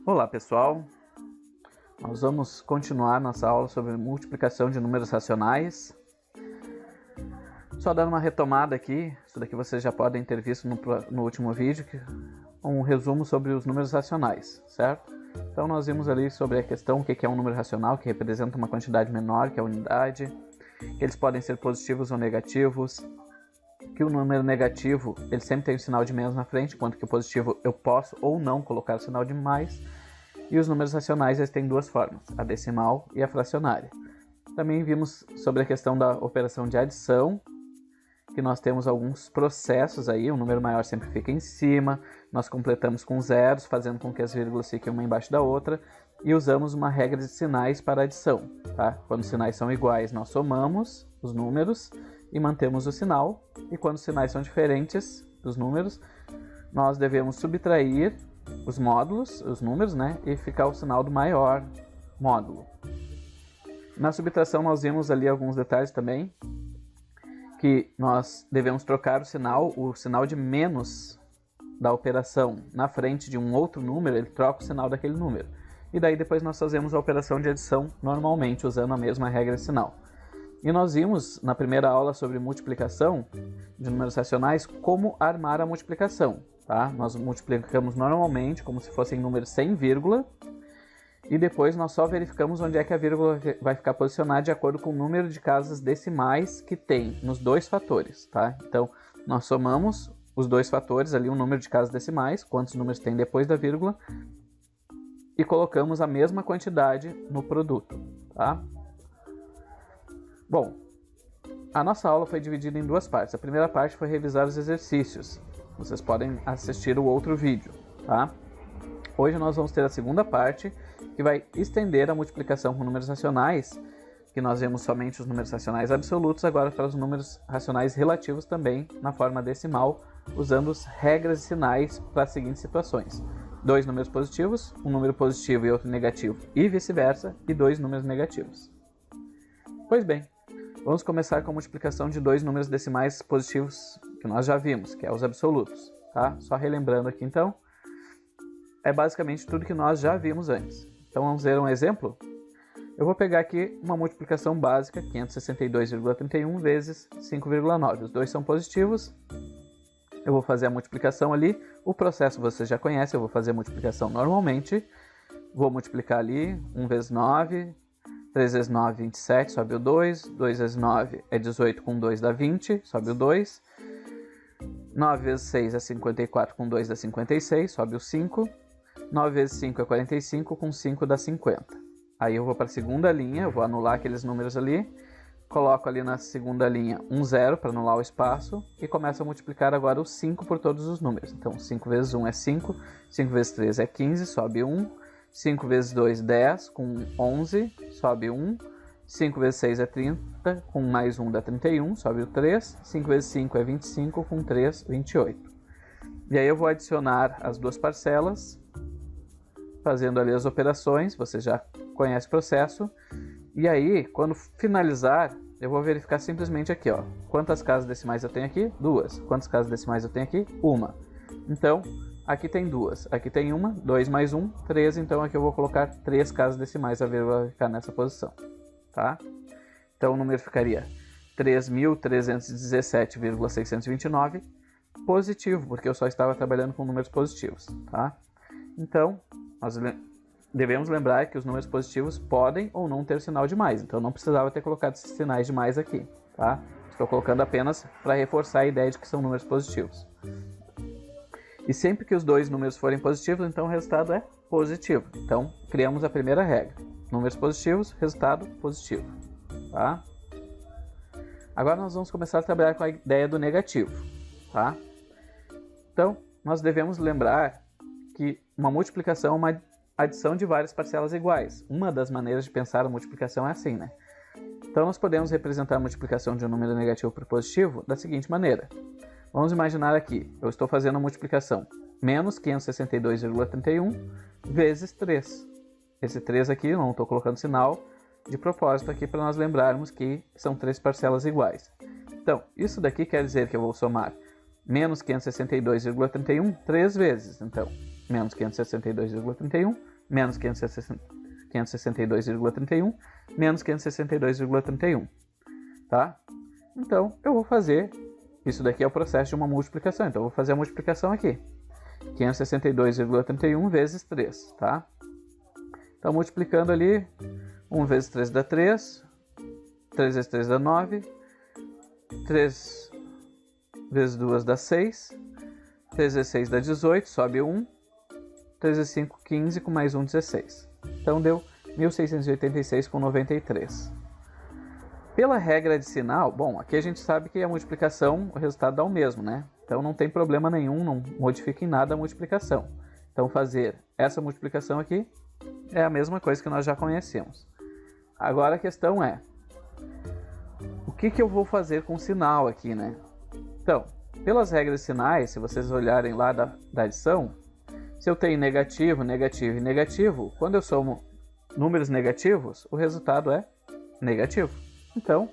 Olá pessoal, nós vamos continuar nossa aula sobre multiplicação de números racionais. Só dando uma retomada aqui, isso daqui vocês já podem ter visto no último vídeo, um resumo sobre os números racionais, certo? Então nós vimos ali sobre a questão o que é um número racional, que representa uma quantidade menor que a unidade, que eles podem ser positivos ou negativos, que o número negativo ele sempre tem o sinal de menos na frente, enquanto que o positivo eu posso ou não colocar o sinal de mais. E os números racionais eles têm duas formas, a decimal e a fracionária. Também vimos sobre a questão da operação de adição, que nós temos alguns processos aí, um número maior sempre fica em cima, nós completamos com zeros, fazendo com que as vírgulas fiquem uma embaixo da outra, e usamos uma regra de sinais para adição, tá? Quando os sinais são iguais, nós somamos os números e mantemos o sinal, e quando os sinais são diferentes dos números, nós devemos subtrair os módulos, os números, né, e ficar o sinal do maior módulo. Na subtração nós vimos ali alguns detalhes também, que nós devemos trocar o sinal de menos da operação na frente de um outro número, ele troca o sinal daquele número. E daí depois nós fazemos a operação de adição normalmente, usando a mesma regra de sinal. E nós vimos na primeira aula sobre multiplicação de números racionais como armar a multiplicação. Tá? Nós multiplicamos normalmente como se fossem números sem vírgula e depois nós só verificamos onde é que a vírgula vai ficar posicionada de acordo com o número de casas decimais que tem nos dois fatores. Tá? Então nós somamos os dois fatores ali, o número de casas decimais, quantos números tem depois da vírgula, e colocamos a mesma quantidade no produto. Tá? Bom, a nossa aula foi dividida em duas partes. A primeira parte foi revisar os exercícios. Vocês podem assistir o outro vídeo, tá? Hoje nós vamos ter a segunda parte, que vai estender a multiplicação com números racionais, que nós vemos somente os números racionais absolutos, agora para os números racionais relativos também, na forma decimal, usando as regras e sinais para as seguintes situações. Dois números positivos, um número positivo e outro negativo, e vice-versa, e dois números negativos. Pois bem, vamos começar com a multiplicação de dois números decimais positivos que nós já vimos, que é os absolutos, tá? Só relembrando aqui então, é basicamente tudo que nós já vimos antes. Então vamos ver um exemplo? Eu vou pegar aqui uma multiplicação básica, 562,31 vezes 5,9. Os dois são positivos, eu vou fazer a multiplicação ali, o processo você já conhece, eu vou fazer a multiplicação normalmente, vou multiplicar ali 1 vezes 9, 3 vezes 9, 27, sobe o 2. 2 vezes 9 é 18, com 2 dá 20, sobe o 2. 9 vezes 6 é 54, com 2 dá 56, sobe o 5. 9 vezes 5 é 45, com 5 dá 50. Aí eu vou para a segunda linha, eu vou anular aqueles números ali. Coloco ali na segunda linha um zero para anular o espaço. E começo a multiplicar agora o 5 por todos os números. Então 5 vezes 1 é 5, 5 vezes 3 é 15, sobe 1. 5 vezes 2, 10, com 11, sobe 1. 5 vezes 6 é 30, com mais 1 dá 31, sobe o 3. 5 vezes 5 é 25, com 3, 28. E aí eu vou adicionar as duas parcelas, fazendo ali as operações, você já conhece o processo. E aí, quando finalizar, eu vou verificar simplesmente aqui, ó. Quantas casas decimais eu tenho aqui? 2. Quantas casas decimais eu tenho aqui? 1. Então, aqui tem 2, aqui tem 1, 2 mais 1, 3, então aqui eu vou colocar 3 casas decimais, a vírgula vai ficar nessa posição, tá? Então o número ficaria 3.317,629 positivo, porque eu só estava trabalhando com números positivos, tá? Então, nós devemos lembrar que os números positivos podem ou não ter sinal de mais, então eu não precisava ter colocado esses sinais de mais aqui, tá? Estou colocando apenas para reforçar a ideia de que são números positivos. E sempre que os dois números forem positivos, então o resultado é positivo. Então, criamos a primeira regra. Números positivos, resultado positivo. Tá? Agora nós vamos começar a trabalhar com a ideia do negativo. Tá? Então, nós devemos lembrar que uma multiplicação é uma adição de várias parcelas iguais. Uma das maneiras de pensar a multiplicação é assim, né? Então, nós podemos representar a multiplicação de um número negativo por positivo da seguinte maneira. Vamos imaginar aqui, eu estou fazendo a multiplicação menos 562,31 vezes 3. Esse 3 aqui, eu não estou colocando sinal de propósito aqui para nós lembrarmos que são 3 parcelas iguais. Então, isso daqui quer dizer que eu vou somar menos 562,31 3 vezes. Então, menos 562,31 menos 562,31, menos 562,31, tá? Então, eu vou fazer, isso daqui é o processo de uma multiplicação, então eu vou fazer a multiplicação aqui. 562,31 vezes 3, tá? Então, multiplicando ali, 1 vezes 3 dá 3, 3 vezes 3 dá 9, 3 vezes 2 dá 6, 3 vezes 6 dá 18, sobe 1, 3 vezes 5, 15, com mais 1, 16. Então, deu 1686,93. Pela regra de sinal, bom, aqui a gente sabe que a multiplicação, o resultado dá o mesmo, né? Então não tem problema nenhum, não modifica em nada a multiplicação. Então fazer essa multiplicação aqui é a mesma coisa que nós já conhecemos. Agora a questão é, o que eu vou fazer com o sinal aqui, né? Então, pelas regras de sinais, se vocês olharem lá da adição, se eu tenho negativo, negativo e negativo, quando eu somo números negativos, o resultado é negativo. Então,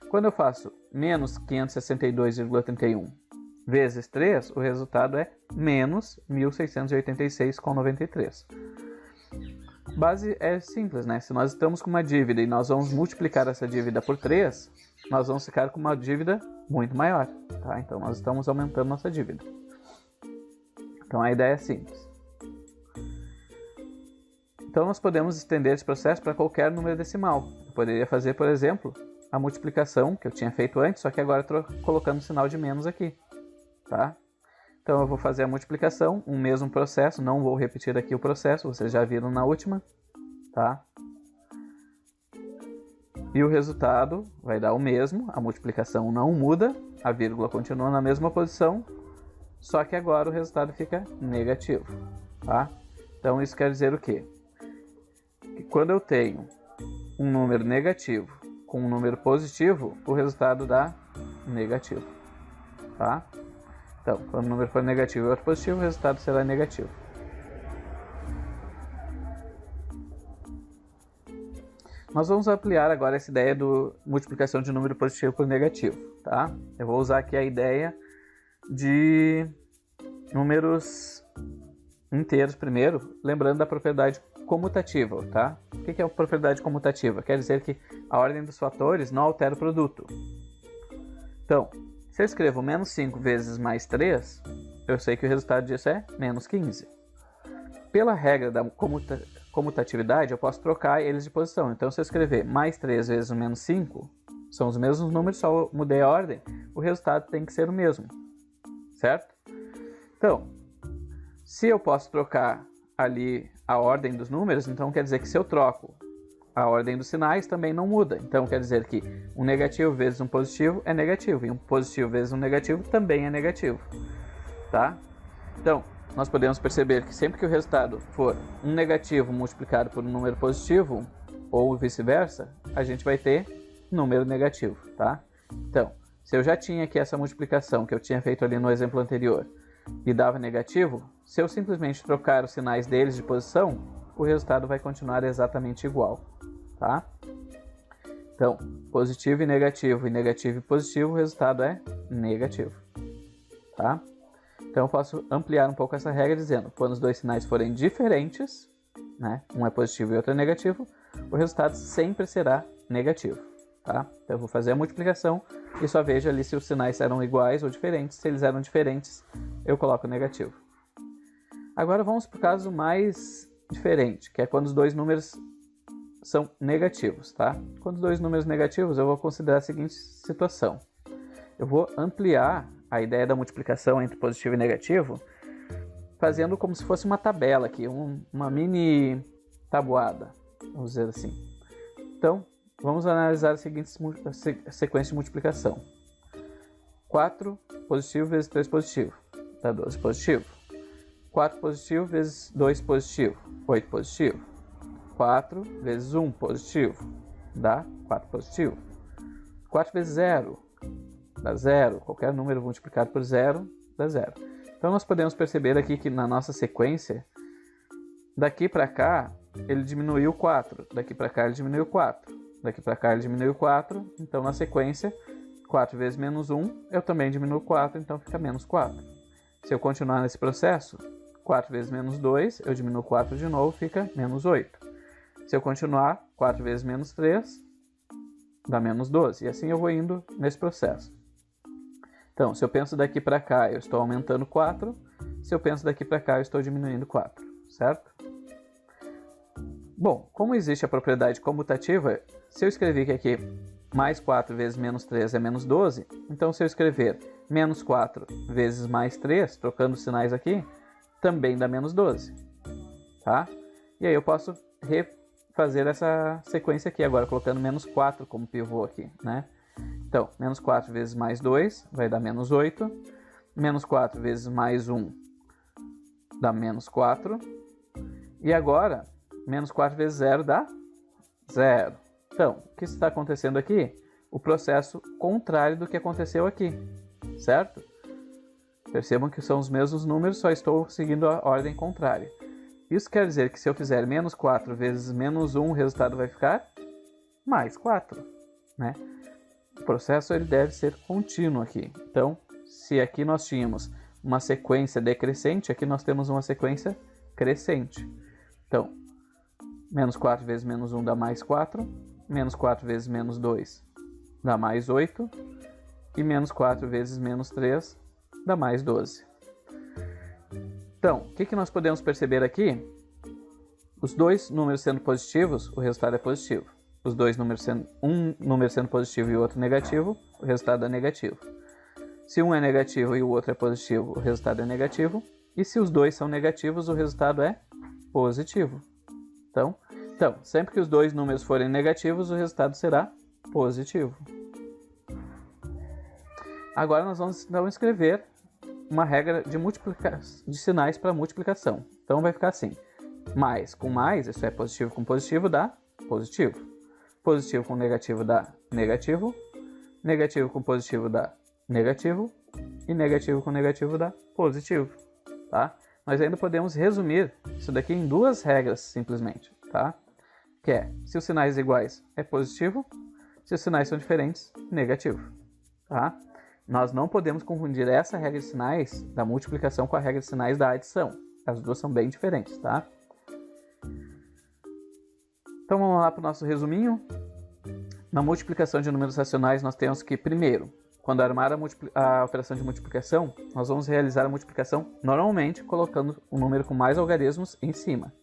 quando eu faço menos 562,31 vezes 3, o resultado é menos 1.686,93. Base é simples, né? Se nós estamos com uma dívida e nós vamos multiplicar essa dívida por 3, nós vamos ficar com uma dívida muito maior, tá? Então, nós estamos aumentando nossa dívida. Então, a ideia é simples. Então, nós podemos estender esse processo para qualquer número decimal. Eu poderia fazer, por exemplo, a multiplicação que eu tinha feito antes, só que agora estou colocando o sinal de menos aqui, tá? Então, eu vou fazer a multiplicação, um mesmo processo, não vou repetir aqui o processo, vocês já viram na última, tá? E o resultado vai dar o mesmo, a multiplicação não muda, a vírgula continua na mesma posição, só que agora o resultado fica negativo, tá? Então, isso quer dizer o quê? Que quando eu tenho um número negativo com um número positivo, o resultado dá negativo, tá? Então, quando o número for negativo e outro positivo, o resultado será negativo. Nós vamos ampliar agora essa ideia do multiplicação de número positivo por negativo, tá? Eu vou usar aqui a ideia de números inteiros primeiro, lembrando da propriedade comutativa, tá? O que é a propriedade comutativa? Quer dizer que a ordem dos fatores não altera o produto. Então, se eu escrevo menos 5 vezes mais 3, eu sei que o resultado disso é menos 15. Pela regra da comutatividade, eu posso trocar eles de posição. Então, se eu escrever mais 3 vezes o menos 5, são os mesmos números, só mudei a ordem, o resultado tem que ser o mesmo, certo? Então, se eu posso trocar ali a ordem dos números, então quer dizer que se eu troco a ordem dos sinais, também não muda. Então quer dizer que um negativo vezes um positivo é negativo, e um positivo vezes um negativo também é negativo, tá? Então, nós podemos perceber que sempre que o resultado for um negativo multiplicado por um número positivo, ou vice-versa, a gente vai ter número negativo, tá? Então, se eu já tinha aqui essa multiplicação que eu tinha feito ali no exemplo anterior, e dava negativo, se eu simplesmente trocar os sinais deles de posição, o resultado vai continuar exatamente igual, tá? Então, positivo e negativo e positivo, o resultado é negativo, tá? Então, eu posso ampliar um pouco essa regra dizendo, quando os dois sinais forem diferentes, né, um é positivo e outro é negativo, o resultado sempre será negativo, tá? Então, eu vou fazer a multiplicação e só vejo ali se os sinais eram iguais ou diferentes. Se eles eram diferentes, eu coloco negativo. Agora vamos para o caso mais diferente, que é quando os dois números são negativos, tá? Quando os dois números negativos, eu vou considerar a seguinte situação. Eu vou ampliar a ideia da multiplicação entre positivo e negativo, fazendo como se fosse uma tabela aqui, uma mini tabuada, vamos dizer assim. Então, vamos analisar a seguinte sequência de multiplicação. 4 positivo vezes 3 positivo, dá 12 positivo. 4 positivo vezes 2 positivo, 8 positivo. 4 vezes 1 positivo, dá 4 positivo. 4 vezes 0, dá 0. Qualquer número multiplicado por 0, dá 0. Então, nós podemos perceber aqui que na nossa sequência, daqui para cá, ele diminuiu 4. Daqui para cá, ele diminuiu 4. Daqui para cá, ele diminuiu 4. Então, na sequência, 4 vezes menos 1, eu também diminuo 4, então fica menos 4. Se eu continuar nesse processo, 4 vezes menos 2, eu diminuo 4 de novo, fica menos 8. Se eu continuar, 4 vezes menos 3, dá menos 12. E assim eu vou indo nesse processo. Então, se eu penso daqui para cá, eu estou aumentando 4. Se eu penso daqui para cá, eu estou diminuindo 4, certo? Bom, como existe a propriedade comutativa, se eu escrever que aqui mais 4 vezes menos 3 é menos 12, então se eu escrever menos 4 vezes mais 3, trocando os sinais aqui, também dá menos 12, tá? E aí eu posso refazer essa sequência aqui agora, colocando menos 4 como pivô aqui, né? Então, menos 4 vezes mais 2 vai dar menos 8, menos 4 vezes mais 1 dá menos 4, e agora, menos 4 vezes 0 dá 0. Então, o que está acontecendo aqui? O processo contrário do que aconteceu aqui, certo? Percebam que são os mesmos números, só estou seguindo a ordem contrária. Isso quer dizer que se eu fizer menos 4 vezes menos 1, o resultado vai ficar mais 4, né? O processo ele deve ser contínuo aqui. Então, se aqui nós tínhamos uma sequência decrescente, aqui nós temos uma sequência crescente. Então, menos 4 vezes menos 1 dá mais 4, menos 4 vezes menos 2 dá mais 8, e menos 4 vezes menos 3 dá mais 12. Então, o que nós podemos perceber aqui? Os dois números sendo positivos, o resultado é positivo. Os dois números sendo, um número sendo positivo e o outro negativo, o resultado é negativo. Se um é negativo e o outro é positivo, o resultado é negativo. E se os dois são negativos, o resultado é positivo. Então, sempre que os dois números forem negativos, o resultado será positivo. Agora nós vamos então escrever uma regra de sinais para multiplicação. Então vai ficar assim: mais com mais, isso é positivo com positivo, dá positivo. Positivo com negativo dá negativo. Negativo com positivo dá negativo. E negativo com negativo dá positivo, tá? Nós ainda podemos resumir isso daqui em duas regras, simplesmente, tá? Que é, se os sinais iguais é positivo, se os sinais são diferentes, negativo, tá? Nós não podemos confundir essa regra de sinais da multiplicação com a regra de sinais da adição. As duas são bem diferentes, tá? Então vamos lá para o nosso resuminho. Na multiplicação de números racionais, nós temos que, primeiro, quando armar a operação de multiplicação, nós vamos realizar a multiplicação normalmente colocando o número com mais algarismos em cima.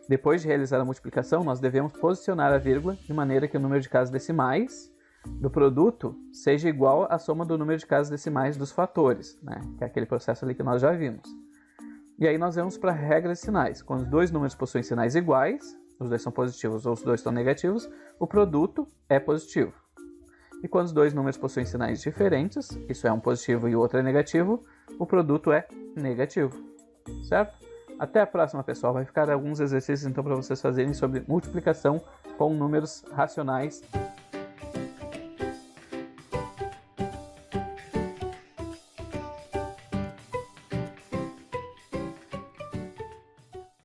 Depois de realizar a multiplicação, nós devemos posicionar a vírgula de maneira que o número de casas decimais do produto seja igual à soma do número de casas decimais dos fatores, né? Que é aquele processo ali que nós já vimos. E aí nós vamos para a regra de sinais. Quando os dois números possuem sinais iguais, os dois são positivos ou os dois são negativos, o produto é positivo. E quando os dois números possuem sinais diferentes, isso é um positivo e o outro é negativo, o produto é negativo, certo? Até a próxima, pessoal. Vai ficar alguns exercícios então para vocês fazerem sobre multiplicação com números racionais